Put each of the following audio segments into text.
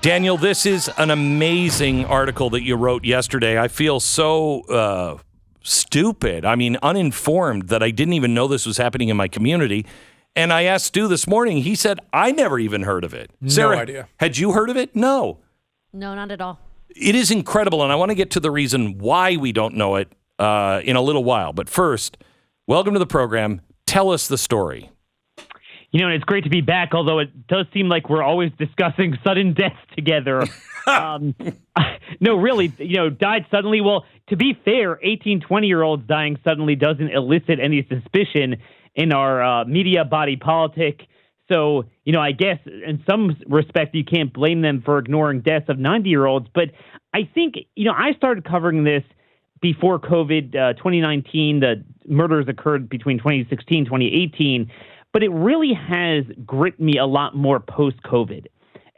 Daniel, this is an amazing article that you wrote yesterday. I feel so stupid, uninformed, that I didn't even know this was happening in my community. And I asked Stu this morning. He said, I never even heard of it. Sarah, no idea. Had you heard of it? No. No, not at all. It is incredible, and I want to get to the reason why we don't know it in a little while. But first, welcome to the program. Tell us the story. You know, and it's great to be back, although it does seem like we're always discussing sudden deaths together. No, really, died suddenly. Well, to be fair, 18, 20-year-olds dying suddenly doesn't elicit any suspicion in our media body politic. So, I guess in some respect, you can't blame them for ignoring deaths of 90-year-olds. But I think, I started covering this before COVID, 2019. The murders occurred between 2016, 2018. But it really has gripped me a lot more post-COVID.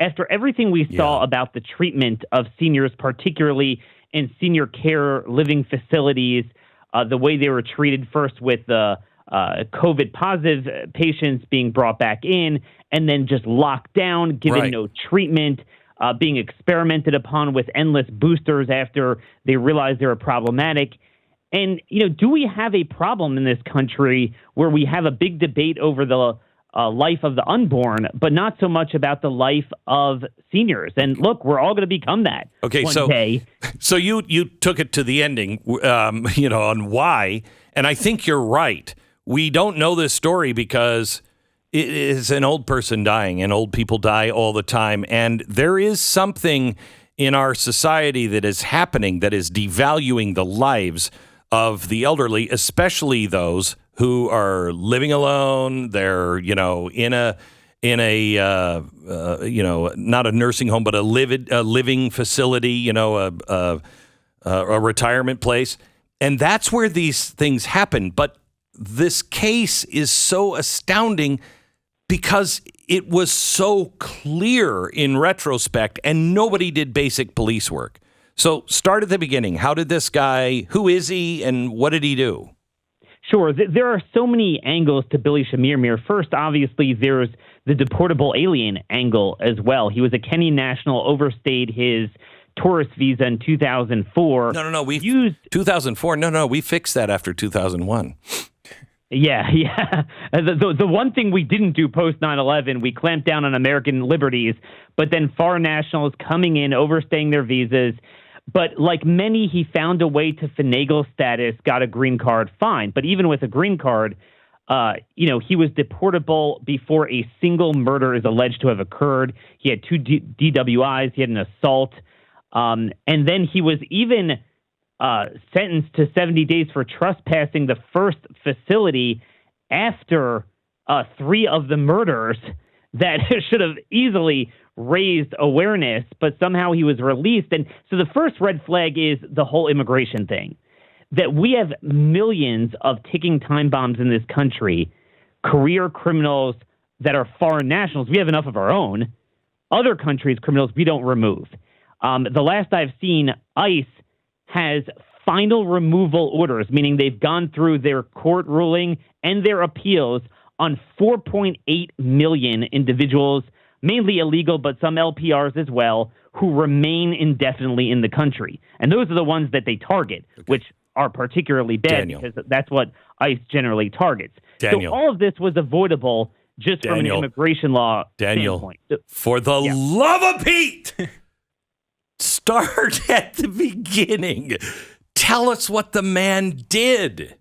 After everything we saw about the treatment of seniors, particularly in senior care living facilities, the way they were treated first with the COVID-positive patients being brought back in and then just locked down, given no treatment, being experimented upon with endless boosters after they realized they were problematic. And, do we have a problem in this country where we have a big debate over the life of the unborn, but not so much about the life of seniors? And look, we're all going to become that one day. So you took it to the ending, on why. And I think you're right. We don't know this story because it is an old person dying, and old people die all the time. And there is something in our society that is happening that is devaluing the lives of the elderly, especially those who are living alone. They're, in a not a nursing home, but a living facility, a retirement place. And that's where these things happen. But this case is so astounding because it was so clear in retrospect, and nobody did basic police work. So start at the beginning. How did this guy, who is he, and what did he do? Sure. There are so many angles to Billy Chemirmir. First, obviously, there's the deportable alien angle as well. He was a Kenyan national, overstayed his tourist visa in 2004. No. 2004? No, we fixed that after 2001. Yeah. The one thing we didn't do post 9/11, we clamped down on American liberties, but then foreign nationals coming in, overstaying their visas. But like many, he found a way to finagle status, got a green card, fine. But even with a green card, he was deportable before a single murder is alleged to have occurred. He had 2 DWIs, he had an assault. And then he was even sentenced to 70 days for trespassing the first facility after 3 of the murders that should have easily raised awareness, but somehow he was released. And so the first red flag is the whole immigration thing, that we have millions of ticking time bombs in this country, career criminals that are foreign nationals. We have enough of our own. Other countries' criminals we don't remove. The last I've seen, ICE has final removal orders, meaning they've gone through their court ruling and their appeals on 4.8 million individuals, mainly illegal, but some LPRs as well, who remain indefinitely in the country. And those are the ones that they target, which are particularly bad because that's what ICE generally targets. So all of this was avoidable just from an immigration law standpoint. For the love of Pete, start at the beginning. Tell us what the man did.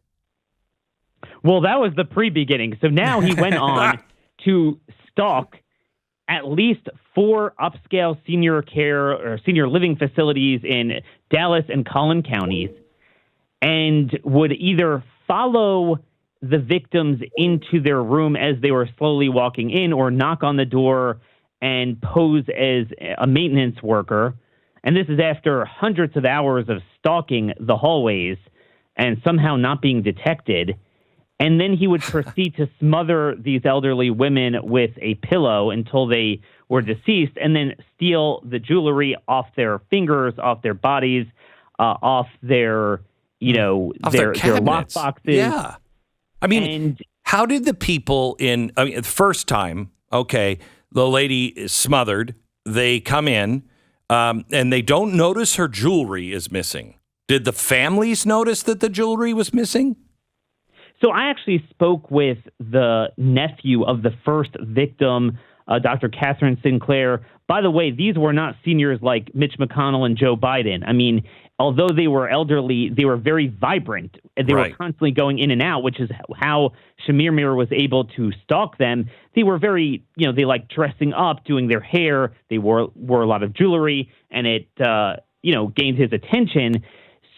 Well, that was the pre-beginning. So now he went on to stalk at least 4 upscale senior care or senior living facilities in Dallas and Collin counties, and would either follow the victims into their room as they were slowly walking in, or knock on the door and pose as a maintenance worker. And this is after hundreds of hours of stalking the hallways and somehow not being detected. And then he would proceed to smother these elderly women with a pillow until they were deceased, and then steal the jewelry off their fingers, off their bodies, off their, their lock boxes. Yeah. How did the people the first time, the lady is smothered, they come in and they don't notice her jewelry is missing. Did the families notice that the jewelry was missing? So I actually spoke with the nephew of the first victim, Dr. Catherine Sinclair. By the way, these were not seniors like Mitch McConnell and Joe Biden. I mean, although they were elderly, they were very vibrant. They were constantly going in and out, which is how Chemirmir was able to stalk them. They were very, they liked dressing up, doing their hair. They wore a lot of jewelry, and it, gained his attention.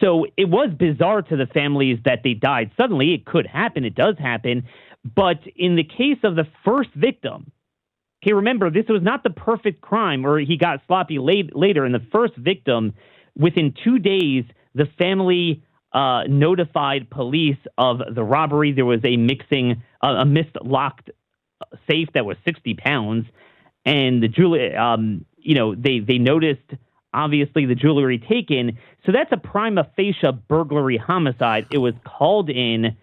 So it was bizarre to the families that they died suddenly. It could happen. It does happen. But in the case of the first victim, okay, remember, this was not the perfect crime or he got sloppy later. In the first victim, within 2 days, the family notified police of the robbery. There was a mislocked safe that was 60 pounds. And the jewelry, they noticed, obviously, the jewelry taken. So that's a prima facie burglary homicide. It was called in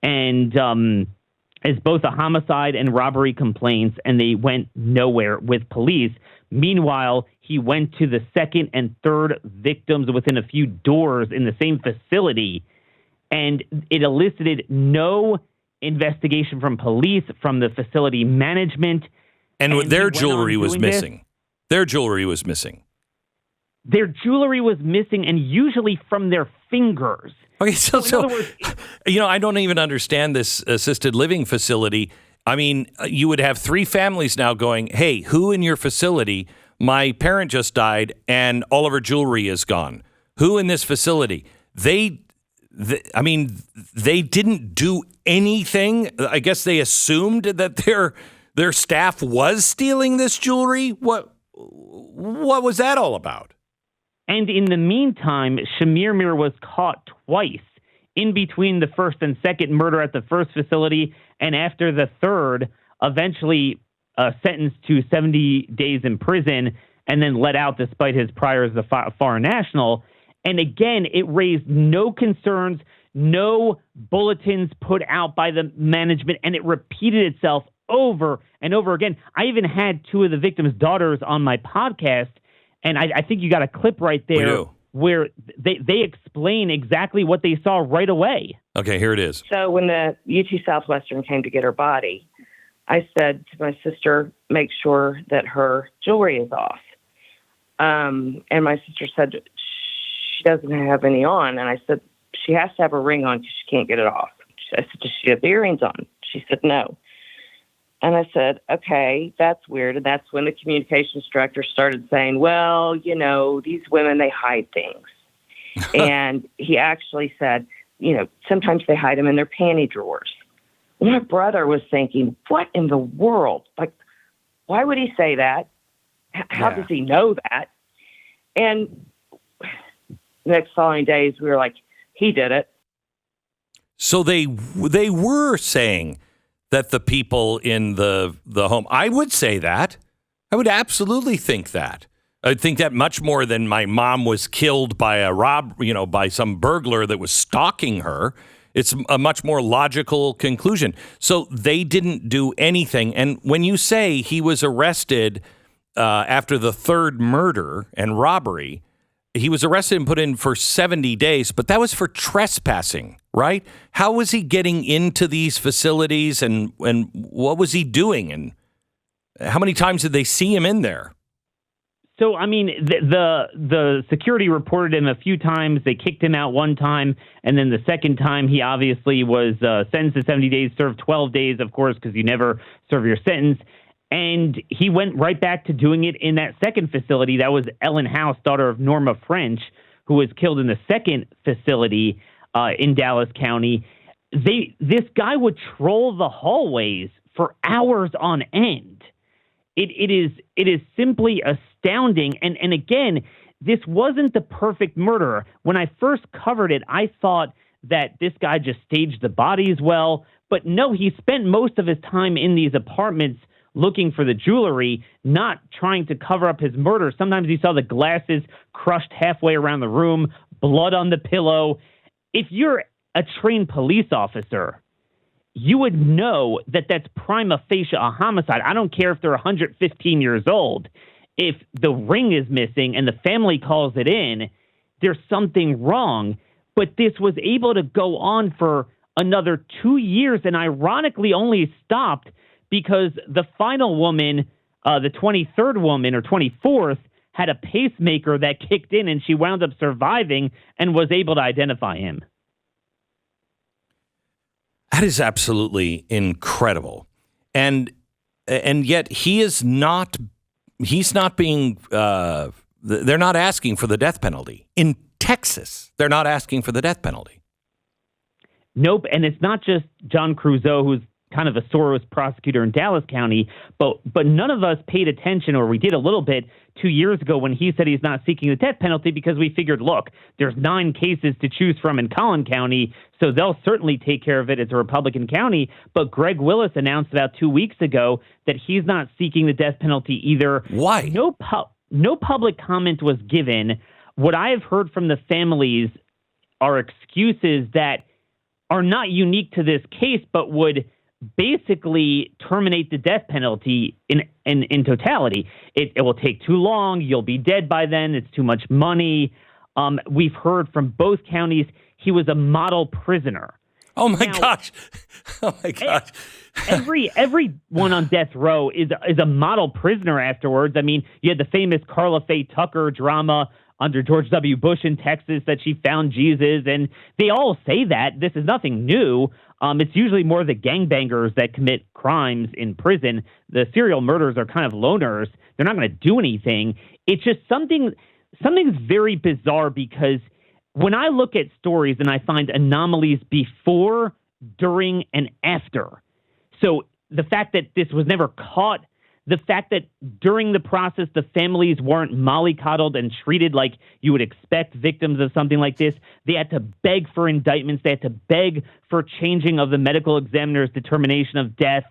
and as both a homicide and robbery complaints, and they went nowhere with police. Meanwhile, he went to the second and third victims within a few doors in the same facility, and it elicited no investigation from police, from the facility management. And their jewelry was missing. Their jewelry was missing. Their jewelry was missing, and usually from their fingers. Okay, so in other words, I don't even understand this assisted living facility. I mean, you would have 3 families now going, hey, who in your facility? My parent just died, and all of her jewelry is gone. Who in this facility? They didn't do anything. I guess they assumed that their staff was stealing this jewelry. What was that all about? And in the meantime, Chemirmir was caught twice in between the first and second murder at the first facility, and after the third, eventually sentenced to 70 days in prison and then let out despite his priors as a foreign national. And again, it raised no concerns, no bulletins put out by the management, and it repeated itself over and over again. I even had 2 of the victims' daughters on my podcast, and I think you got a clip right there where they explain exactly what they saw right away. Okay, here it is. So when the UT Southwestern came to get her body, I said to my sister, make sure that her jewelry is off. And my sister said, she doesn't have any on. And I said, she has to have a ring on because she can't get it off. I said, does she have the earrings on? She said, no. And I said, okay, that's weird. And that's when the communications director started saying, well, these women, they hide things. And he actually said, sometimes they hide them in their panty drawers. My brother was thinking, what in the world? Like, why would he say that? How does he know that? And the next following days, we were like, he did it. So they were saying that the people in the home, I would say that. I would absolutely think that. I'd think that much more than my mom was killed by by some burglar that was stalking her. It's a much more logical conclusion. So they didn't do anything. And when you say he was arrested after the third murder and robbery, he was arrested and put in for 70 days, but that was for trespassing, right? How was he getting into these facilities and what was he doing? And how many times did they see him in there? So, I mean, the security reported him a few times. They kicked him out one time. And then the second time, he obviously was sentenced to 70 days, served 12 days, of course, because you never serve your sentence. And he went right back to doing it in that second facility. That was Ellen House, daughter of Norma French, who was killed in the second facility in Dallas County. This guy would troll the hallways for hours on end. It is simply astounding. And again, this wasn't the perfect murderer. When I first covered it, I thought that this guy just staged the bodies well. But no, he spent most of his time in these apartments looking for the jewelry, not trying to cover up his murder. Sometimes he saw the glasses crushed halfway around the room, blood on the pillow. If you're a trained police officer, you would know that that's prima facie a homicide. I don't care if they're 115 years old. if the ring is missing and the family calls it in, there's something wrong. But this was able to go on for another 2 years and ironically only stopped because the final woman, the 23rd woman or 24th, had a pacemaker that kicked in and she wound up surviving and was able to identify him. That is absolutely incredible. And yet he's not being, they're not asking for the death penalty. In Texas, they're not asking for the death penalty. Nope, and it's not just John Crusoe, who's kind of a Soros prosecutor in Dallas County, but none of us paid attention, or we did a little bit 2 years ago when he said he's not seeking the death penalty because we figured, look, there's 9 cases to choose from in Collin County, so they'll certainly take care of it as a Republican county. But Greg Willis announced about 2 weeks ago that he's not seeking the death penalty either. Why? No public comment was given. What I have heard from the families are excuses that are not unique to this case, but would basically terminate the death penalty in totality. It will take too long. You'll be dead by then. It's too much money. We've heard from both counties he was a model prisoner. Oh my gosh! Oh my gosh! Everyone on death row is a model prisoner afterwards. I mean, you had the famous Carla Faye Tucker drama under George W. Bush in Texas that she found Jesus, and they all say that. This is nothing new. It's usually more the gangbangers that commit crimes in prison. The serial murderers are kind of loners. They're not going to do anything. It's just something's very bizarre because when I look at stories and I find anomalies before, during, and after. So the fact that this was never caught, the fact that during the process the families weren't mollycoddled and treated like you would expect victims of something like this, they had to beg for indictments, they had to beg for changing of the medical examiner's determination of death.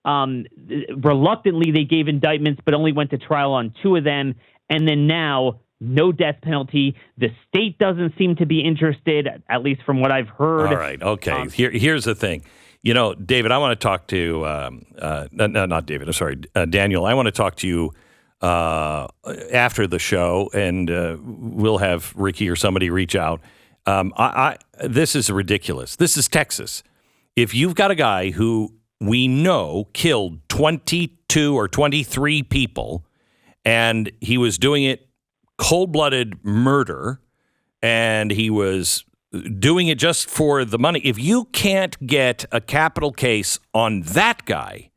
Reluctantly, they gave indictments, but only went to trial on 2 of them. And then now, no death penalty. The state doesn't seem to be interested, at least from what I've heard. All right. Okay. Here's the thing. You know, David, I want to talk to, not David, I'm sorry, Daniel, I want to talk to you after the show, and we'll have Ricky or somebody reach out. This is ridiculous. This is Texas. If you've got a guy who we know killed 22 or 23 people, and he was doing it cold-blooded murder, and he was doing it just for the money. If you can't get a capital case on that guy,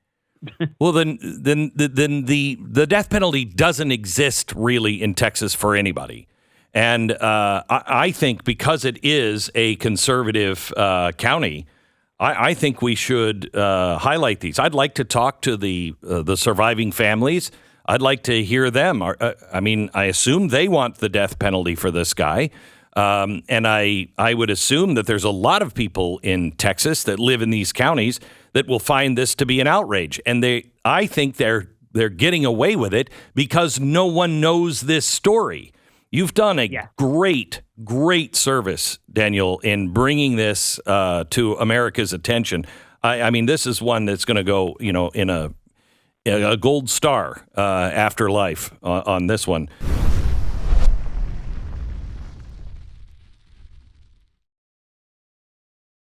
well, then the death penalty doesn't exist really in Texas for anybody. And I think because it is a conservative county, I think we should highlight these. I'd like to talk to the surviving families. I'd like to hear them. I mean, I assume they want the death penalty for this guy. And I would assume that there's a lot of people in Texas that live in these counties that will find this to be an outrage. And I think they're getting away with it because no one knows this story. You've done a great service, Daniel, in bringing this to America's attention. I mean, this is one that's going to go, in a gold star afterlife on this one.